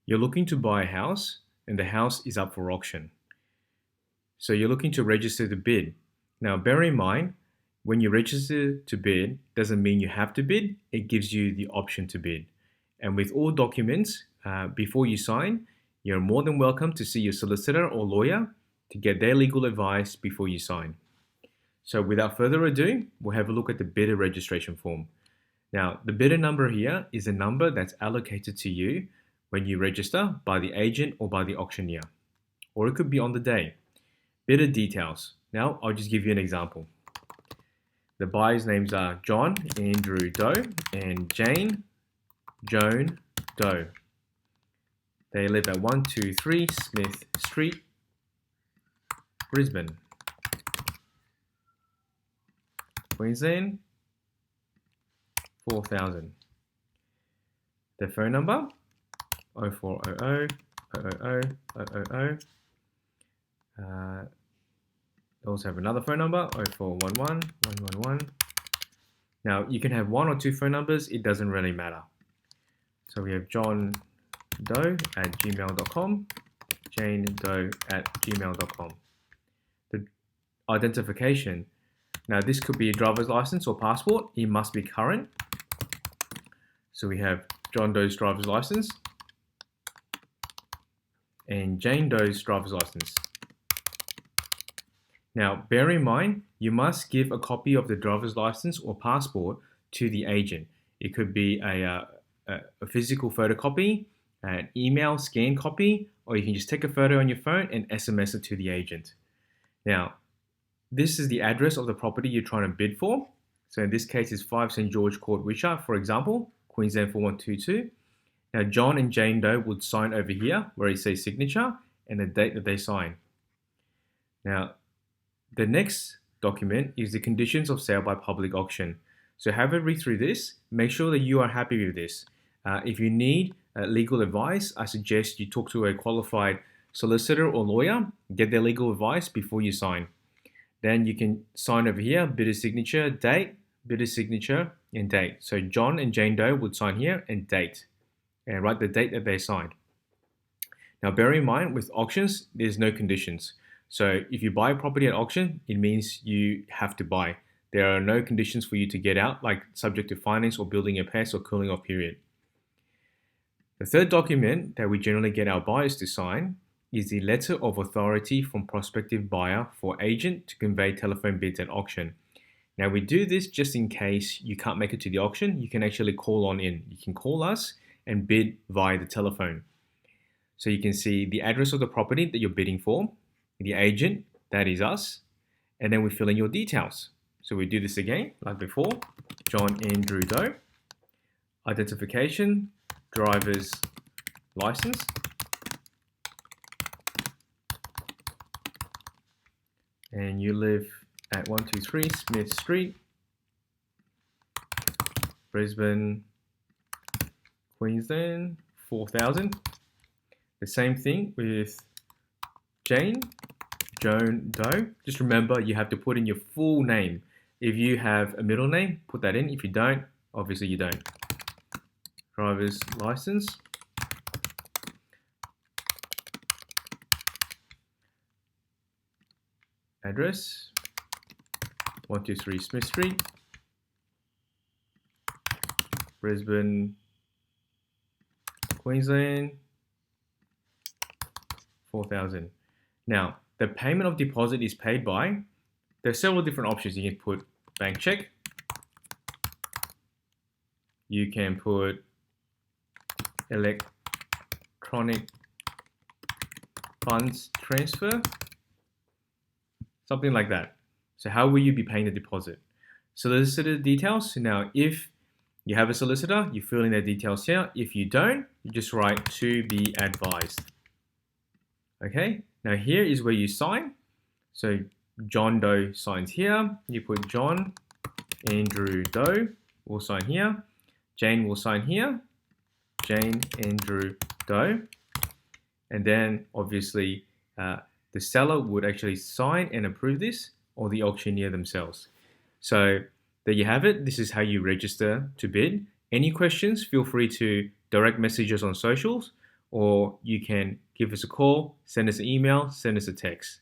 You're looking to buy a house and the house is up for auction. So you're looking to register to bid. Now, bear in mind, when you register to bid, doesn't mean you have to bid, it gives you the option to bid. And with all documents, before you sign, you're more than welcome to see your solicitor or lawyer to get their legal advice before you sign. So without further ado, we'll have a look at the bidder registration form. Now, the bidder number here is a number that's allocated to you when you register by the agent or by the auctioneer, or it could be on the day. Bidder details. Now, I'll just give you an example. The buyers' names are John Andrew Doe and Jane Joan Doe. They live at 123 Smith Street, Brisbane, Queensland, 4,000. Their phone number, 0400 000 000. They also have another phone number, 0411 111. Now, you can have one or two phone numbers, it doesn't really matter. So we have John Doe at gmail.com, Jane Doe at gmail.com. The identification. Now, this could be a driver's license or passport. It must be current. So we have John Doe's driver's license and Jane Doe's driver's license. Now, bear in mind, you must give a copy of the driver's license or passport to the agent. It could be a physical photocopy, an email scan copy, or you can just take a photo on your phone and SMS it to the agent. Now, this is the address of the property you're trying to bid for. So in this case, it's 5 St. George Court, Wishaw, for example, Queensland 4122. Now, John and Jane Doe would sign over here where it says signature and the date that they sign. Now, the next document is the conditions of sale by public auction. So have a read through this. Make sure that you are happy with this. If you need legal advice, I suggest you talk to a qualified solicitor or lawyer, get their legal advice before you sign. Then you can sign over here, bidder signature, date, bidder signature, and date. So John and Jane Doe would sign here and date, and write the date that they signed. Now bear in mind, with auctions, there's no conditions. So if you buy a property at auction, it means you have to buy. There are no conditions for you to get out, like subject to finance or building a PES or cooling off period. The third document that we generally get our buyers to sign is the letter of authority from prospective buyer for agent to convey telephone bids at auction. Now we do this just in case you can't make it to the auction. You can actually call on in. You can call us and bid via the telephone. So you can see the address of the property that you're bidding for, the agent, that is us, and then we fill in your details. So we do this again, like before, John Andrew Doe, identification, driver's license, and you live at 123 Smith Street, Brisbane, Queensland, 4,000. The same thing with Jane Joan Doe. Just remember, you have to put in your full name. If you have a middle name, put that in. If you don't, obviously you don't. Driver's license. Address, 123 Smith Street, Brisbane, Queensland, 4,000. Now, the payment of deposit is paid by, there's several different options. You can put bank check, you can put electronic funds transfer, something like that. So how will you be paying the deposit? Solicitor details. Now, if you have a solicitor, you fill in their details here. If you don't, you just write to be advised. Okay, now here is where you sign. So John Doe signs here. You put John Andrew Doe will sign here. Jane will sign here. Jane Andrew Doe. And then obviously the seller would actually sign and approve this, or the auctioneer themselves. So there you have it. This is how you register to bid. Any questions, feel free to direct message us on socials or you can give us a call, send us an email, send us a text.